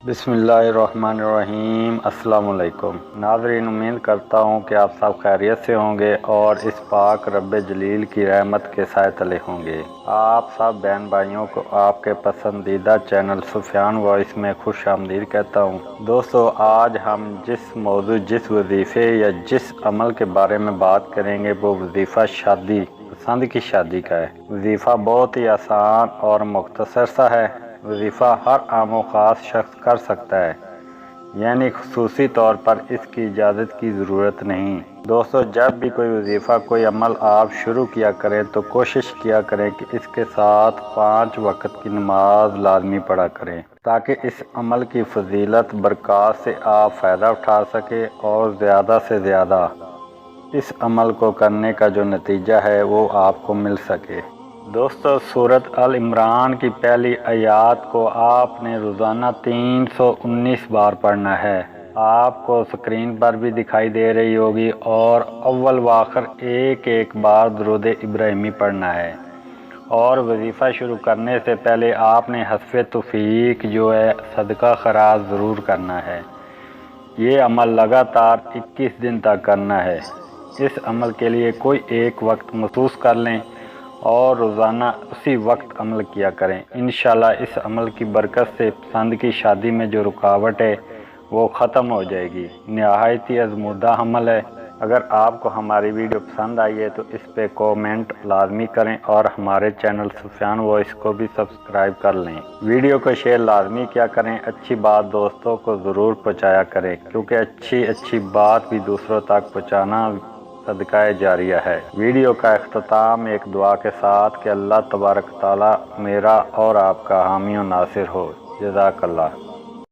بسم اللہ الرحمن الرحیم۔ السلام علیکم ناظرین، امید کرتا ہوں کہ آپ سب خیریت سے ہوں گے اور اس پاک رب جلیل کی رحمت کے سائے تلے ہوں گے۔ آپ سب بہن بھائیوں کو آپ کے پسندیدہ چینل سفیان وائس میں خوش آمدید کہتا ہوں۔ دوستو، آج ہم جس موضوع، جس وظیفے یا جس عمل کے بارے میں بات کریں گے وہ وظیفہ شادی پسند کی شادی کا ہے۔ وظیفہ بہت ہی آسان اور مختصر سا ہے۔ وظیفہ ہر عام و خاص شخص کر سکتا ہے، یعنی خصوصی طور پر اس کی اجازت کی ضرورت نہیں۔ دوستو، جب بھی کوئی وظیفہ، کوئی عمل آپ شروع کیا کریں تو کوشش کیا کریں کہ اس کے ساتھ 5 وقت کی نماز لازمی پڑھا کریں، تاکہ اس عمل کی فضیلت، برکات سے آپ فائدہ اٹھا سکیں اور زیادہ سے زیادہ اس عمل کو کرنے کا جو نتیجہ ہے وہ آپ کو مل سکے۔ دوستو، سورۃ آل عمران کی پہلی آیات کو آپ نے روزانہ 319 بار پڑھنا ہے۔ آپ کو اسکرین پر بھی دکھائی دے رہی ہوگی، اور اول و آخر ایک بار درود ابراہیمی پڑھنا ہے۔ اور وظیفہ شروع کرنے سے پہلے آپ نے حسب توفیق جو ہے صدقہ خیرات ضرور کرنا ہے۔ یہ عمل لگاتار 21 دن تک کرنا ہے۔ اس عمل کے لیے کوئی ایک وقت مخصوص کر لیں اور روزانہ اسی وقت عمل کیا کریں۔ انشاءاللہ اس عمل کی برکت سے پسند کی شادی میں جو رکاوٹ ہے وہ ختم ہو جائے گی۔ نہایت ہی آزمودہ عمل ہے۔ اگر آپ کو ہماری ویڈیو پسند آئی ہے تو اس پہ کومنٹ لازمی کریں اور ہمارے چینل سفیان وائس کو بھی سبسکرائب کر لیں۔ ویڈیو کو شیئر لازمی کیا کریں۔ اچھی بات دوستوں کو ضرور پہنچایا کریں، کیونکہ اچھی بات بھی دوسروں تک پہنچانا صدقہ جاریہ ہے۔ ویڈیو کا اختتام ایک دعا کے ساتھ کہ اللہ تبارک تعالی میرا اور آپ کا حامی و ناصر ہو۔ جزاک اللہ۔